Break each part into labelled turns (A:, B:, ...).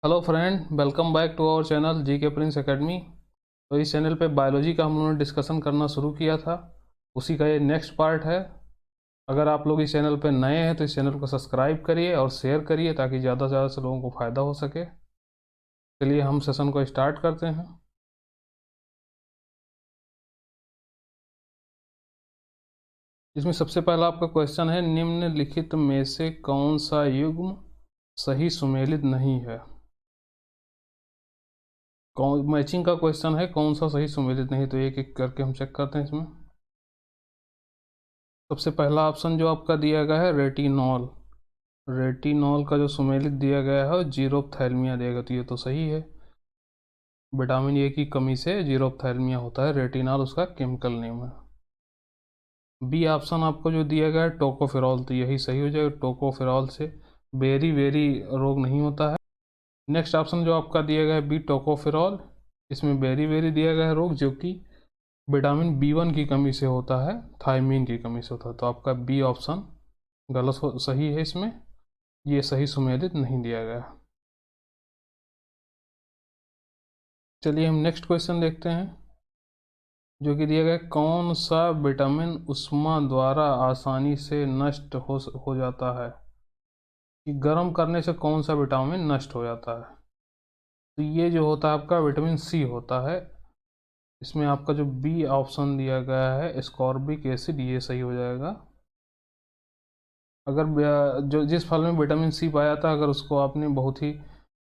A: Hello friend, welcome back to our channel G K prince academy. तो इस channel पे biology का हम लोगों ने डिस्कशन करना शुरू किया था, उसी का ये नेक्स्ट पार्ट है। अगर आप लोग इस चैनल पे नए हैं तो इस चैनल को सब्सक्राइब करिए और शेयर करिए ताकि ज़्यादा से ज़्यादा से लोगों को फ़ायदा हो सके। चलिए हम सेशन को स्टार्ट करते हैं। इसमें सबसे पहला आपका क्वेश्चन है, निम्नलिखित में से कौन सा युग्म सही सुमेलित नहीं है। कौन मैचिंग का क्वेश्चन है, कौन सा सही सुमेलित नहीं, तो एक एक करके हम चेक करते हैं इसमें। सबसे पहला ऑप्शन जो आपका दिया गया है रेटिनॉल। रेटिनॉल का जो सुमेलित दिया गया है जीरोप्थैल्मिया देगा, तो ये तो सही है। विटामिन ए की कमी से जीरोप्थैल्मिया होता है, रेटिनॉल उसका केमिकल नेम है। बी ऑप्शन आपको जो दिया गया है टोकोफेरॉल, तो यही सही हो जाएगा। टोकोफेरॉल से बेरी वेरी रोग नहीं होता है। नेक्स्ट ऑप्शन जो आपका दिया गया है बी टोकोफेरॉल, इसमें बेरी वेरी दिया गया है रोग जो कि विटामिन B1 की कमी से होता है, थायमीन की कमी से होता है। तो आपका बी ऑप्शन सही है, इसमें ये सही सुमेलित नहीं दिया गया। चलिए हम नेक्स्ट क्वेश्चन देखते हैं, जो कि दिया गया है, कौन सा विटामिन ऊष्मा द्वारा आसानी से नष्ट हो जाता है। कि गर्म करने से कौन सा विटामिन नष्ट हो जाता है। तो ये जो होता है आपका विटामिन सी होता है। इसमें आपका जो बी ऑप्शन दिया गया है एस्कॉर्बिक एसिड, ये सही हो जाएगा। अगर जो जिस फल में विटामिन सी पाया था, अगर उसको आपने बहुत ही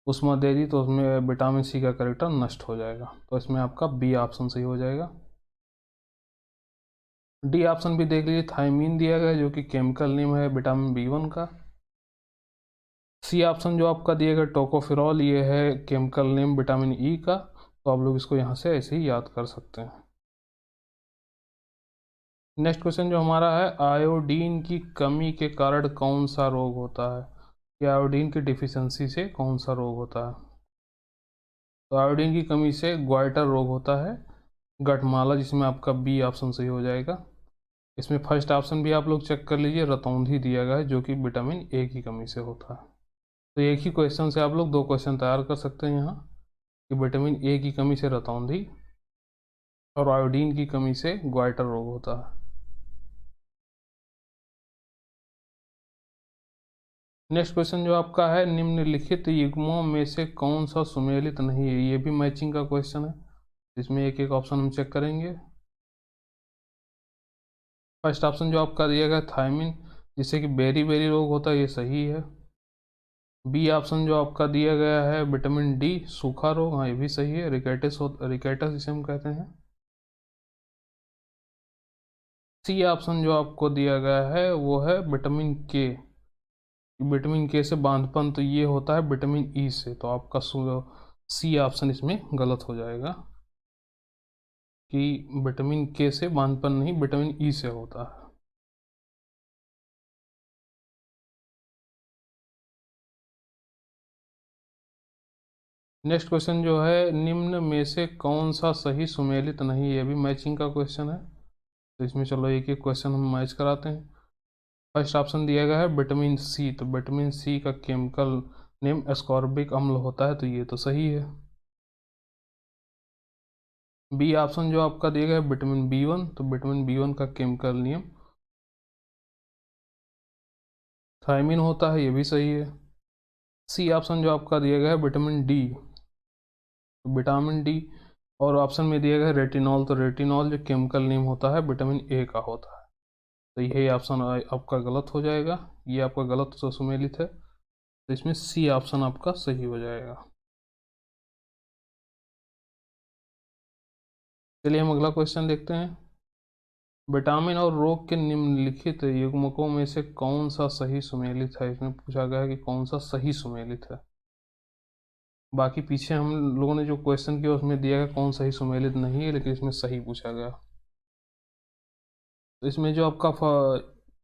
A: उष्मा दे दी तो उसमें विटामिन सी का कैरेक्टर नष्ट हो जाएगा। तो इसमें आपका बी ऑप्शन सही हो जाएगा। डी ऑप्शन भी देख लीजिए, थायमीन दिया गया है जो कि केमिकल नेम है विटामिन B1 का। सी ऑप्शन जो आपका दिया गया टोकोफेरॉल, ये है केमिकल नेम विटामिन ई का। तो आप लोग इसको यहाँ से ऐसे ही याद कर सकते हैं। नेक्स्ट क्वेश्चन जो हमारा है, आयोडीन की कमी के कारण कौन सा रोग होता है। या आयोडीन की डिफिशियंसी से कौन सा रोग होता है। तो आयोडीन की कमी से ग्वाइटर रोग होता है, गठमाला, जिसमें आपका बी ऑप्शन सही हो जाएगा। इसमें फर्स्ट ऑप्शन भी आप लोग चेक कर लीजिए, रतौंधी दिया गया है जो कि विटामिन ए की कमी से होता है। तो एक ही क्वेश्चन से आप लोग दो क्वेश्चन तैयार कर सकते हैं यहाँ, कि विटामिन ए की कमी से रतौंधी और आयोडीन की कमी से ग्वाइटर रोग होता है। नेक्स्ट क्वेश्चन जो आपका है, निम्नलिखित युग्मों में से कौन सा सुमेलित नहीं है। ये भी मैचिंग का क्वेश्चन है, इसमें एक एक ऑप्शन हम चेक करेंगे। फर्स्ट ऑप्शन जो आपका दिया गया थायमिन, जिससे कि बेरी बेरी रोग होता है, ये सही है। बी ऑप्शन जो आपका दिया गया है विटामिन डी, सूखा रोग, हाँ ये भी सही है। रिकेटस इसे हम कहते हैं। सी ऑप्शन जो आपको दिया गया है वो है विटामिन के। विटामिन के से बांधपन, तो ये होता है विटामिन ई से। तो आपका सी ऑप्शन इसमें गलत हो जाएगा, कि विटामिन के से बांधपन नहीं, विटामिन ई से होता है। नेक्स्ट क्वेश्चन जो है, निम्न में से कौन सा सही सुमेलित नहीं है। ये भी मैचिंग का क्वेश्चन है, तो इसमें चलो एक एक क्वेश्चन हम मैच कराते हैं। फर्स्ट ऑप्शन दिया गया है विटामिन सी, तो विटामिन सी का केमिकल नेम एस्कॉर्बिक अम्ल होता है, तो ये तो सही है। बी ऑप्शन जो आपका दिया गया है विटामिन B1, तो विटामिन B1 का केमिकल नेम थायमिन होता है, ये भी सही है। सी ऑप्शन जो आपका दिया गया है विटामिन डी, तो विटामिन डी, और ऑप्शन में दिया गया है रेटिनॉल, तो रेटिनॉल जो केमिकल नेम होता है विटामिन ए का होता है। तो यही ऑप्शन आपका गलत हो जाएगा, ये आपका गलत सुमेलित है। तो इसमें सी ऑप्शन आपका सही हो जाएगा। चलिए हम अगला क्वेश्चन देखते हैं। विटामिन और रोग के निम्नलिखित युग्मकों में से कौन सा सही सुमेलित है। इसमें पूछा गया है कि कौन सा सही सुमेलित है। बाकी पीछे हम लोगों ने जो क्वेश्चन किया उसमें दिया गया कौन सही सुमेलित नहीं है, लेकिन इसमें सही पूछा गया। तो इसमें जो आपका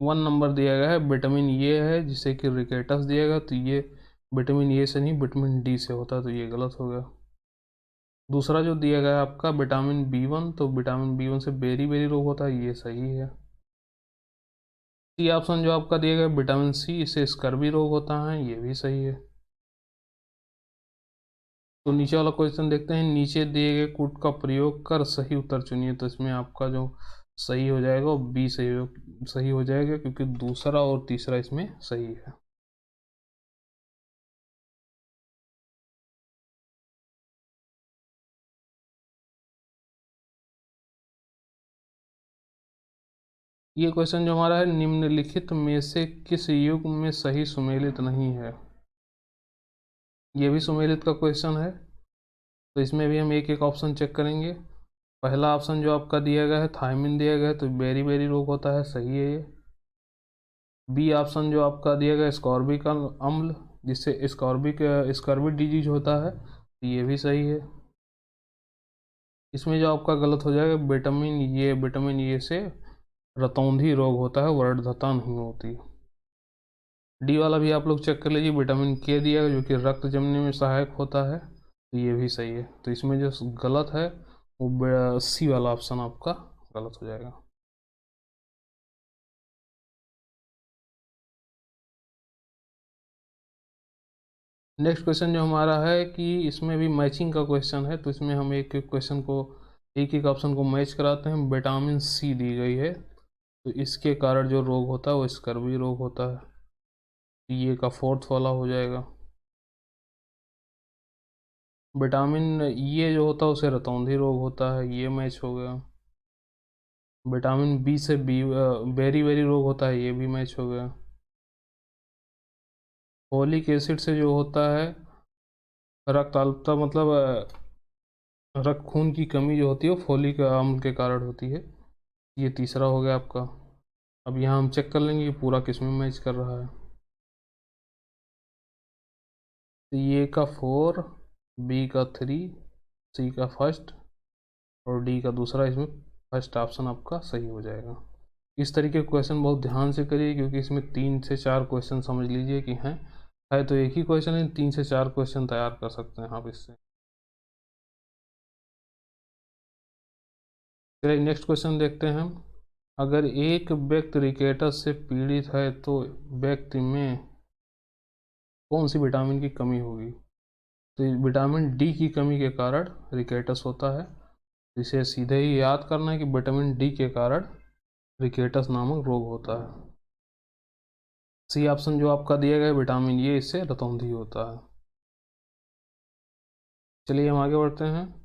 A: 1 नंबर दिया गया है विटामिन ये है, जिसे कि रिकेटस दिया गया, तो ये विटामिन ए से नहीं विटामिन डी से होता है, तो ये गलत हो गया। दूसरा जो दिया गया है आपका विटामिन B1, तो विटामिन B1 से बेरी बेरी रोग होता है, ये सही है। सी ऑप्शन जो आपका दिया गया विटामिन सी, इससे स्कर्वी रोग होता है, ये भी सही है। तो नीचे वाला क्वेश्चन देखते हैं, नीचे दिए गए कूट का प्रयोग कर सही उत्तर चुनिए। तो इसमें आपका जो सही हो जाएगा वो बी सही हो जाएगा, क्योंकि दूसरा और तीसरा इसमें सही है। ये क्वेश्चन जो हमारा है, निम्नलिखित में से किस युग में सही सुमेलित नहीं है। ये भी सुमेलित का क्वेश्चन है, तो इसमें भी हम एक एक ऑप्शन चेक करेंगे। पहला ऑप्शन जो आपका दिया गया है थायमिन दिया गया है, तो बेरी बेरी रोग होता है, सही है ये। बी ऑप्शन जो आपका दिया गया स्कॉर्बिक अम्ल, जिससे स्कॉर्बिक डिजीज होता है, तो ये भी सही है। इसमें जो आपका गलत हो जाएगा विटामिन ए से रतौंधी रोग होता है, वर्धता नहीं होती। डी वाला भी आप लोग चेक कर लीजिए, विटामिन के दिया है जो कि रक्त जमने में सहायक होता है, तो ये भी सही है। तो इसमें जो गलत है वो सी वाला ऑप्शन आपका गलत हो जाएगा। नेक्स्ट क्वेश्चन जो हमारा है कि इसमें भी मैचिंग का क्वेश्चन है, तो इसमें हम एक एक क्वेश्चन को एक एक ऑप्शन को मैच कराते हैं। विटामिन सी दी गई है, तो इसके कारण जो रोग होता है वो स्कर्वी रोग होता है, ये का फोर्थ वाला हो जाएगा। विटामिन ये जो होता है उसे रतौंधी रोग होता है, ये मैच हो गया। विटामिन बी से बेरी बेरी रोग होता है, ये भी मैच हो गया। फोलिक एसिड से जो होता है रक्त अल्पता, मतलब रक्त खून की कमी जो होती है वो फोलिक अम्ल के कारण होती है, ये तीसरा हो गया आपका। अब यहाँ हम चेक कर लेंगे कि पूरा किस में मैच कर रहा है। तो ये का 4, बी का 3, सी का फर्स्ट और डी का दूसरा, इसमें फर्स्ट ऑप्शन आपका सही हो जाएगा। इस तरीके के क्वेश्चन बहुत ध्यान से करिए, क्योंकि इसमें 3 से 4 क्वेश्चन समझ लीजिए कि हैं, है तो एक ही क्वेश्चन है, 3 से 4 क्वेश्चन तैयार कर सकते हैं आप इससे। चलिए नेक्स्ट क्वेश्चन देखते हैं हम। अगर एक व्यक्ति रिकेटस से पीड़ित है तो व्यक्ति में कौन सी विटामिन की कमी होगी। तो विटामिन डी की कमी के कारण रिकेटस होता है, इसे सीधे ही याद करना है कि विटामिन डी के कारण रिकेटस नामक रोग होता है। सी ऑप्शन जो आपका दिया गया है विटामिन ए, इससे रतौंधी होता है। चलिए हम आगे बढ़ते हैं।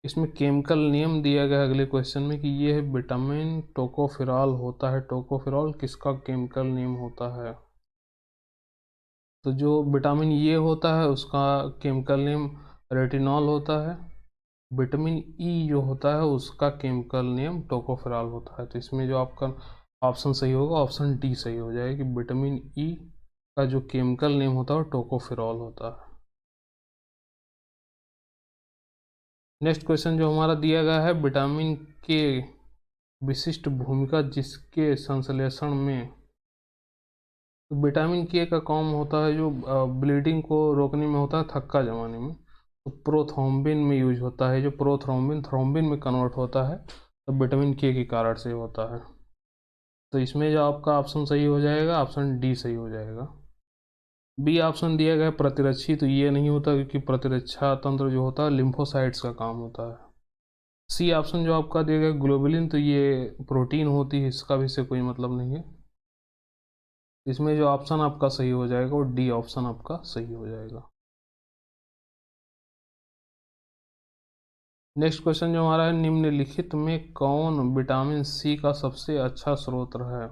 A: इसमें केमिकल नेम दिया गया है अगले क्वेश्चन में कि ये है विटामिन टोकोफेरॉल होता है। टोकोफेरॉल किसका केमिकल नेम होता है। तो जो विटामिन ये होता है उसका केमिकल नेम रेटिनॉल होता है। विटामिन ई जो होता है उसका केमिकल नेम टोकोफेरॉल होता है। तो इसमें जो आपका ऑप्शन सही होगा ऑप्शन डी सही हो जाएगा कि विटामिन ई का जो केमिकल नेम होता है वो टोकोफेरॉल होता है। नेक्स्ट क्वेश्चन जो हमारा दिया गया है, विटामिन के विशिष्ट भूमिका जिसके संश्लेषण में। तो विटामिन के का काम होता है जो ब्लीडिंग को रोकने में होता है, थक्का जमाने में। तो प्रोथ्रोम्बिन में यूज होता है, जो प्रोथ्रोम्बिन थ्रोम्बिन में कन्वर्ट होता है, तो विटामिन के कारण से होता है। तो इसमें जो आपका ऑप्शन सही हो जाएगा ऑप्शन डी सही हो जाएगा। बी ऑप्शन दिया गया है प्रतिरक्षी, तो ये नहीं होता, क्योंकि प्रतिरक्षा तंत्र जो होता है लिम्फोसाइट्स का काम होता है। सी ऑप्शन जो आपका दिया गया ग्लोबुलिन, तो ये प्रोटीन होती है, इसका भी इससे कोई मतलब नहीं है। इसमें जो ऑप्शन आपका सही हो जाएगा वो डी ऑप्शन आपका सही हो जाएगा। नेक्स्ट क्वेश्चन जो हमारा है, निम्नलिखित में कौन विटामिन सी का सबसे अच्छा स्रोत है।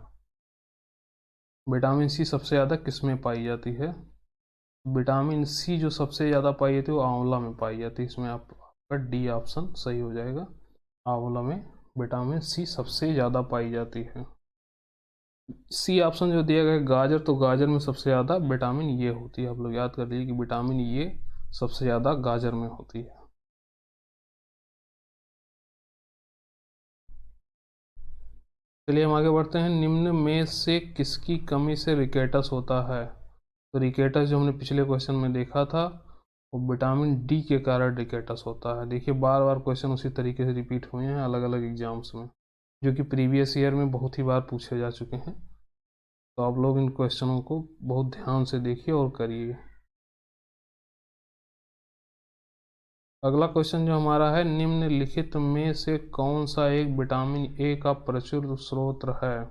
A: विटामिन सी सबसे ज़्यादा किस में पाई जाती है। विटामिन सी जो सबसे ज़्यादा पाई जाती है वो आंवला में पाई जाती है, इसमें आपका डी ऑप्शन सही हो जाएगा। आंवला में विटामिन सी सबसे ज़्यादा पाई जाती है। सी ऑप्शन जो दिया गया है गाजर, तो गाजर में सबसे ज़्यादा विटामिन ये होती है, आप लोग याद कर लीजिए कि विटामिन ये सबसे ज़्यादा गाजर में होती है। चलिए हम आगे बढ़ते हैं। निम्न में से किसकी कमी से रिकेटस होता है। तो रिकेटस जो हमने पिछले क्वेश्चन में देखा था वो विटामिन डी के कारण रिकेटस होता है। देखिए बार बार क्वेश्चन उसी तरीके से रिपीट हुए हैं अलग अलग एग्जाम्स में, जो कि प्रीवियस ईयर में बहुत ही बार पूछे जा चुके हैं। तो आप लोग इन क्वेश्चनों को बहुत ध्यान से देखिए और करिए। अगला क्वेश्चन जो हमारा है, निम्नलिखित में से कौन सा एक विटामिन ए का प्रचुर स्रोत है।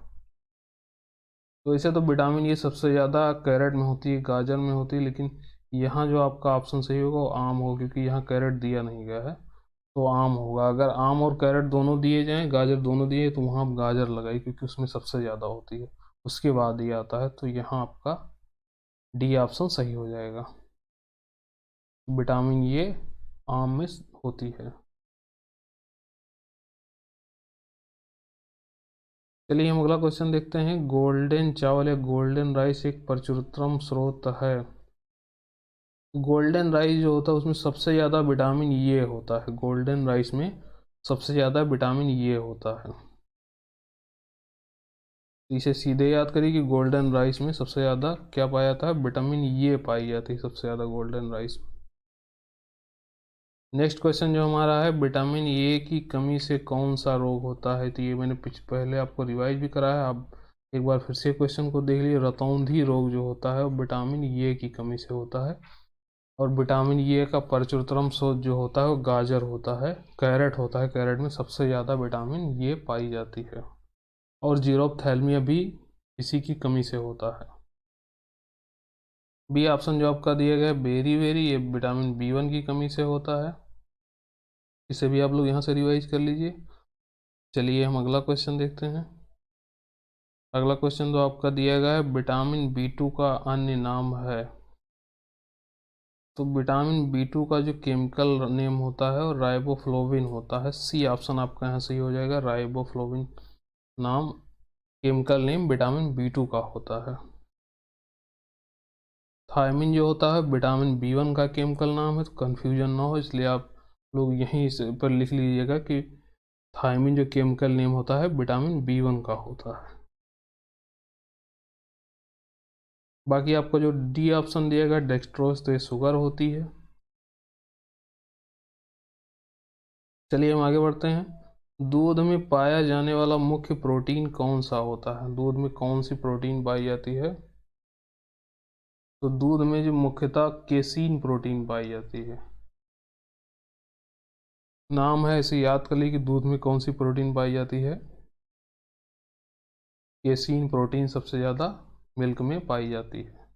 A: तो इसे तो विटामिन ए सबसे ज़्यादा कैरेट में होती है, गाजर में होती है, लेकिन यहाँ जो आपका ऑप्शन सही होगा वो आम होगा, क्योंकि यहाँ कैरेट दिया नहीं गया है, तो आम होगा। अगर आम और कैरेट दोनों दिए जाएँ, गाजर दोनों दिए, तो वहाँ आप गाजर लगाइए, क्योंकि उसमें सबसे ज़्यादा होती है, उसके बाद ये आता है, तो यहाँ आपका डी ऑप्शन सही हो जाएगा। विटामिन ए आम में होती है। चलिए हम अगला क्वेश्चन देखते हैं। गोल्डन चावल या गोल्डन राइस एक प्रचुरतम स्रोत है। गोल्डन राइस जो होता है उसमें सबसे ज़्यादा विटामिन ए होता है। गोल्डन राइस में सबसे ज़्यादा विटामिन ए होता है। इसे सीधे याद करिए कि गोल्डन राइस में सबसे ज़्यादा क्या पाया जाता है, विटामिन ए पाई जाती है सबसे ज़्यादा गोल्डन राइस में। नेक्स्ट क्वेश्चन जो हमारा है, विटामिन ए की कमी से कौन सा रोग होता है। तो ये मैंने पहले आपको रिवाइज भी कराया, आप एक बार फिर से क्वेश्चन को देख लीजिए। रतौंधी रोग जो होता है वो विटामिन ए की कमी से होता है। और विटामिन ए का प्रचुरतम स्रोत जो होता है वो गाजर होता है, कैरेट होता है। कैरेट में सबसे ज़्यादा विटामिन ए पाई जाती है। और जीरोप्थैल्मिया भी इसी की कमी से होता है। बी ऑप्शन जो आपका दिया गया है बेरी वेरी, ये विटामिन बी1 की कमी से होता है। इसे भी आप लोग यहाँ से रिवाइज कर लीजिए। चलिए हम अगला क्वेश्चन देखते हैं। अगला क्वेश्चन तो आपका दिया गया है, विटामिन बी2 का अन्य नाम है। तो विटामिन बी2 का जो केमिकल नेम होता है वो राइबोफ्लोविन होता है। सी ऑप्शन आपका यहाँ सही हो जाएगा। राइबोफ्लोविन नाम केमिकल नेम विटामिन बी2 का होता है। थायमिन जो होता है विटामिन बी1 का केमिकल नाम है, तो कन्फ्यूजन ना हो इसलिए आप लोग यहीं इस पर लिख लीजिएगा कि थायमिन जो केमिकल नेम होता है विटामिन बी1 का होता है। बाकी आपको जो डी ऑप्शन दिया गया डेक्सट्रोज, तो ये शुगर होती है। चलिए हम आगे बढ़ते हैं। दूध में पाया जाने वाला मुख्य प्रोटीन कौन सा होता है। दूध में कौन सी प्रोटीन पाई जाती है। तो दूध में जो मुख्यतः केसीन प्रोटीन पाई जाती है। नाम है, इसे याद कर लीजिए कि दूध में कौन सी प्रोटीन पाई जाती है। केसीन प्रोटीन सबसे ज़्यादा मिल्क में पाई जाती है।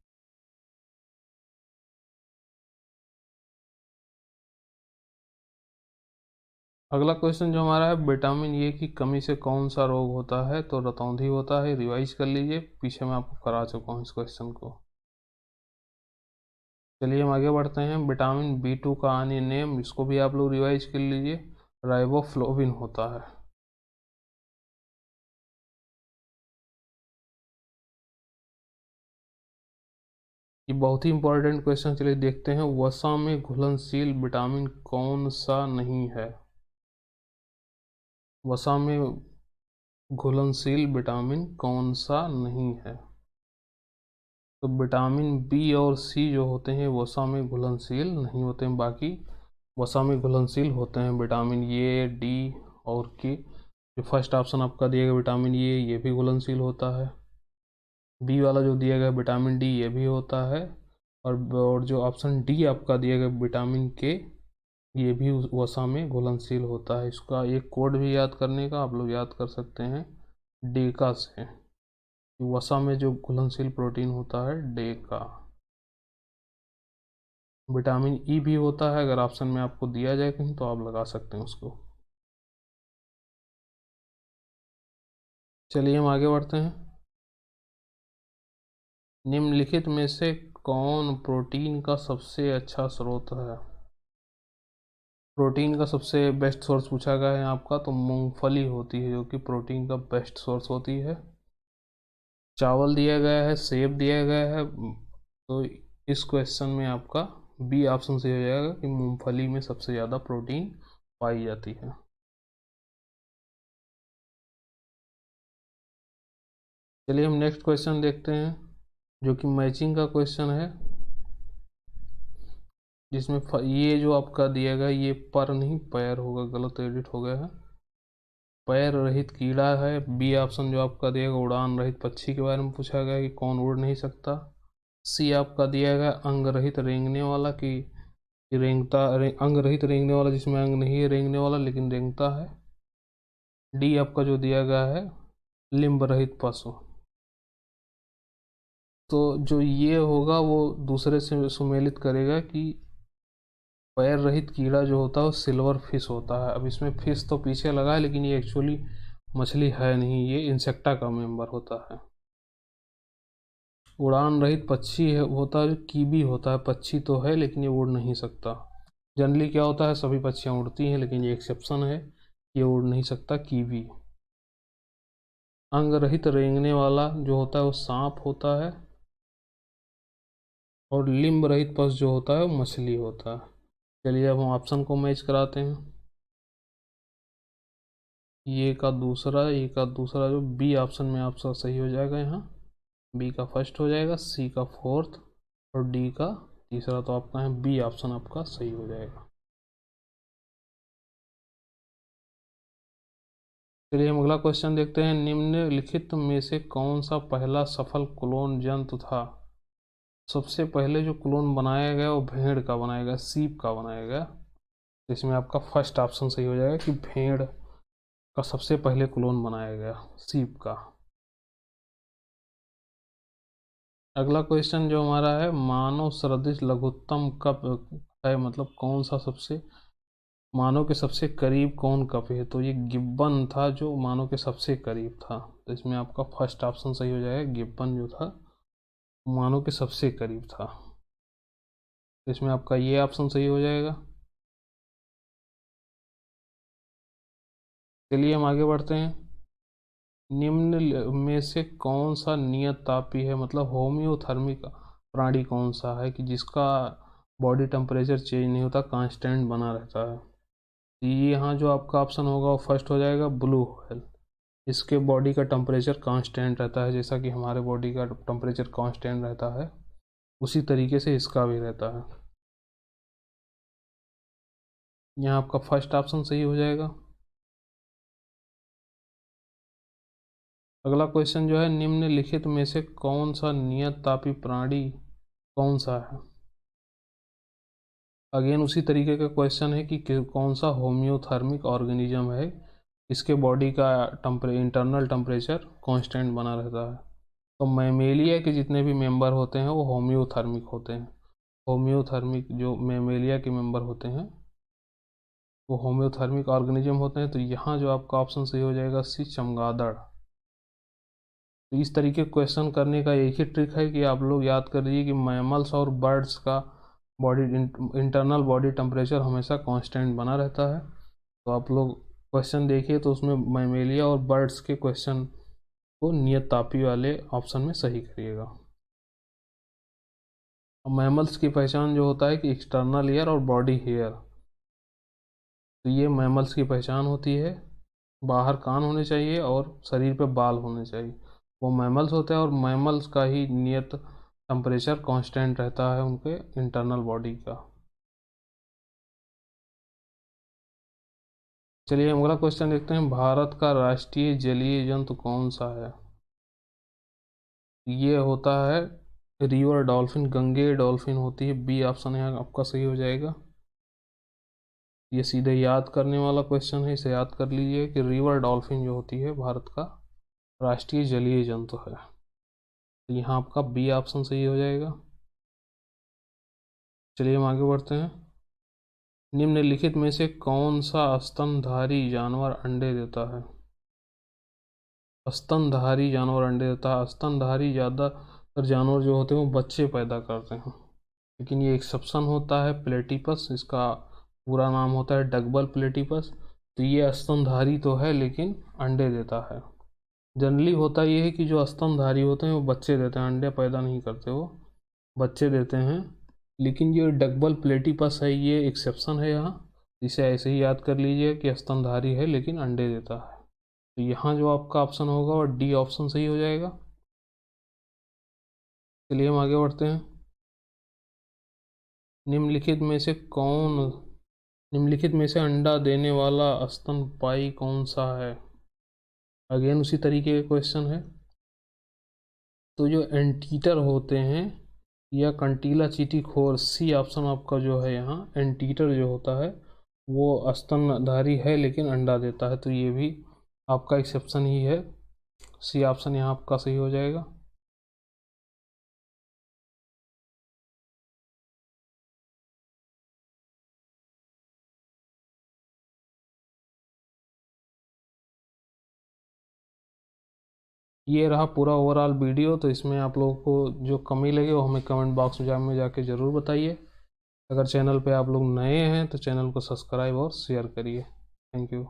A: अगला क्वेश्चन जो हमारा है, विटामिन ए की कमी से कौन सा रोग होता है। तो रतौंधी होता है। रिवाइज कर लीजिए, पीछे मैं आपको करा चुका हूँ इस क्वेश्चन को। चलिए हम आगे बढ़ते हैं। विटामिन बी2 का अन्य नेम, इसको भी आप लोग रिवाइज कर लीजिए, राइबोफ्लोविन होता है। ये बहुत ही इंपॉर्टेंट क्वेश्चन, चलिए देखते हैं। वसा में घुलनशील विटामिन कौन सा नहीं है। वसा में घुलनशील विटामिन कौन सा नहीं है। तो विटामिन बी और सी जो होते हैं वसा में घुलनशील नहीं होते हैं, बाकी वसा में घुलनशील होते हैं। विटामिन ए, डी और के। जो फर्स्ट ऑप्शन आपका दिया गया विटामिन ए, ये भी घुलनशील होता है। बी वाला जो दिया गया विटामिन डी, ये भी होता है। और जो ऑप्शन डी आपका दिया गया विटामिन के, ये भी वसा में घुलनशील होता है। इसका एक कोड भी याद करने का आप लोग याद कर सकते हैं, डेका से। वसा में जो घुलनशील प्रोटीन होता है डेका। विटामिन ई भी होता है, अगर ऑप्शन में आपको दिया जाए कहीं तो आप लगा सकते हैं उसको। चलिए हम आगे बढ़ते हैं। निम्नलिखित में से कौन प्रोटीन का सबसे अच्छा स्रोत है। प्रोटीन का सबसे बेस्ट सोर्स पूछा गया है आपका, तो मूंगफली होती है जो कि प्रोटीन का बेस्ट सोर्स होती है। चावल दिया गया है, सेब दिया गया है, तो इस क्वेश्चन में आपका बी ऑप्शन से हो जाएगा कि मूंगफली में सबसे ज़्यादा प्रोटीन पाई जाती है। चलिए हम नेक्स्ट क्वेश्चन देखते हैं, जो कि मैचिंग का क्वेश्चन है, जिसमें ये जो आपका दिया गया ये पर नहीं पैर होगा, गलत एडिट हो गया है। पैर रहित कीड़ा है। बी ऑप्शन जो आपका दिया गया उड़ान रहित पक्षी के बारे में पूछा गया कि कौन उड़ नहीं सकता। सी आपका दिया गया अंग रहित रेंगने वाला, कि ये अंग रहित रेंगने वाला, जिसमें अंग नहीं है रेंगने वाला लेकिन रेंगता है। डी आपका जो दिया गया है लिम्ब रहित पशु। तो जो ये होगा वो दूसरे से सुमेलित करेगा कि पैर रहित कीड़ा जो होता है वो सिल्वर फिश होता है। अब इसमें फिश तो पीछे लगा है लेकिन ये एक्चुअली मछली है नहीं, ये इंसेक्टा का मेंबर होता है। उड़ान रहित पक्षी है होता है जो कीवी होता है, पक्षी तो है लेकिन ये उड़ नहीं सकता। जनरली क्या होता है सभी पक्षियाँ उड़ती हैं लेकिन ये एक्सेप्शन है, ये उड़ नहीं सकता कीवी। अंग रहित रेंगने वाला जो होता है वो सांप होता है, और लिम्ब रहित पशु जो होता है वो मछली होता है। चलिए अब हम ऑप्शन को मैच कराते हैं। ये का दूसरा जो बी ऑप्शन में आपका सही हो जाएगा। यहाँ बी का फर्स्ट हो जाएगा, सी का फोर्थ और डी का तीसरा। तो आपका है बी ऑप्शन आपका सही हो जाएगा। चलिए हम अगला क्वेश्चन देखते हैं। निम्नलिखित में से कौन सा पहला सफल क्लोन जंतु था? सबसे पहले जो क्लोन बनाया गया वो भेड़ का बनाया गया, सीप का बनाया गया। इसमें आपका फर्स्ट ऑप्शन सही हो जाएगा कि भेड़ का सबसे पहले क्लोन बनाया गया, सीप का। अगला क्वेश्चन जो हमारा है, मानव सदृश लघुत्तम कप है, मतलब कौन सा सबसे मानव के सबसे करीब कौन कप है? तो ये गिब्बन था जो मानव के सबसे करीब था। तो इसमें आपका फर्स्ट ऑप्शन सही हो जाएगा, गिब्बन जो था मानव के सबसे करीब था। तो इसमें आपका ये ऑप्शन सही हो जाएगा। चलिए हम आगे बढ़ते हैं। निम्न में से कौन सा नियत तापी है, मतलब होम्योथर्मिक प्राणी कौन सा है कि जिसका बॉडी टेम्परेचर चेंज नहीं होता, कांस्टेंट बना रहता है? ये यहाँ जो आपका ऑप्शन होगा वो फर्स्ट हो जाएगा, ब्लू व्हेल। इसके बॉडी का टेम्परेचर कांस्टेंट रहता है, जैसा कि हमारे बॉडी का टेम्परेचर कांस्टेंट रहता है उसी तरीके से इसका भी रहता है। यहाँ आपका फर्स्ट ऑप्शन सही हो जाएगा। अगला क्वेश्चन जो है, निम्नलिखित में से कौन सा नियत तापी प्राणी कौन सा है? अगेन उसी तरीके का क्वेश्चन है कि कौन सा होम्योथर्मिक ऑर्गेनिज्म है, इसके बॉडी का इंटरनल टेम्परेचर कांस्टेंट बना रहता है। तो मैमेलिया के जितने भी मेंबर होते हैं वो होम्योथर्मिक होते हैं। होम्योथर्मिक जो मैमेलिया के मेंबर होते हैं वो होम्योथर्मिक ऑर्गेनिज्म होते हैं। तो यहाँ जो आपका ऑप्शन सही हो जाएगा, सी चमगादड़। तो इस तरीके क्वेश्चन करने का एक ही ट्रिक है कि आप लोग याद कर लीजिए कि मैमल्स और बर्ड्स का बॉडी इंटरनल बॉडी टेम्परेचर हमेशा कांस्टेंट बना रहता है। तो आप लोग क्वेश्चन देखिए तो उसमें मैमेलिया और बर्ड्स के क्वेश्चन को नियत तापी वाले ऑप्शन में सही करिएगा। मैमल्स की पहचान जो होता है कि एक्सटर्नल ईयर और बॉडी हेयर। तो ये मैमल्स की पहचान होती है, बाहर कान होने चाहिए और शरीर पे बाल होने चाहिए, वो मैमल्स होते हैं। और मैमल्स का ही नियत टेम्परेचर कांस्टेंट रहता है उनके इंटरनल बॉडी का। चलिए हम अगला क्वेश्चन देखते हैं। भारत का राष्ट्रीय जलीय जंतु कौन सा है? ये होता है रिवर डॉल्फिन, गंगे डॉल्फिन होती है। बी ऑप्शन यहाँ आपका सही हो जाएगा। ये सीधे याद करने वाला क्वेश्चन है, इसे याद कर लीजिए कि रिवर डॉल्फिन जो होती है भारत का राष्ट्रीय जलीय जंतु है। तो यहाँ आपका बी ऑप्शन सही हो जाएगा। चलिए हम आगे बढ़ते हैं। निम्नलिखित में से कौन सा स्तनधारी जानवर अंडे देता है? स्तनधारी जानवर अंडे देता है। स्तनधारी ज़्यादातर जानवर जो होते हैं वो बच्चे पैदा करते हैं, लेकिन ये एक्सेप्शन होता है प्लेटिपस, इसका पूरा नाम होता है डगबल प्लेटिपस। तो ये स्तनधारी तो है लेकिन अंडे देता है। जनरली होता ये है कि जो स्तनधारी होते हैं वो बच्चे देते हैं, अंडे पैदा नहीं करते, वो बच्चे देते हैं। लेकिन ये डगबल प्लेटिपस है, ये एक्सेप्शन है यहाँ। इसे ऐसे ही याद कर लीजिए कि स्तनधारी है लेकिन अंडे देता है। तो यहाँ जो आपका ऑप्शन होगा और डी ऑप्शन सही हो जाएगा। चलिए हम आगे बढ़ते हैं। निम्नलिखित में से कौन निम्नलिखित में से अंडा देने वाला स्तनपायी कौन सा है? अगेन उसी तरीके का क्वेश्चन है। तो जो एंटीटर होते हैं या कंटीला चींटीखोर, सी ऑप्शन आपका जो है यहाँ एंटीटर जो होता है वो स्तनधारी है लेकिन अंडा देता है, तो ये भी आपका एक्सेप्शन ही है। सी ऑप्शन यहाँ आपका सही हो जाएगा। ये रहा पूरा ओवरऑल वीडियो। तो इसमें आप लोगों को जो कमी लगे वो हमें कमेंट बॉक्स में जाके ज़रूर बताइए। अगर चैनल पे आप लोग नए हैं तो चैनल को सब्सक्राइब और शेयर करिए। Thank you.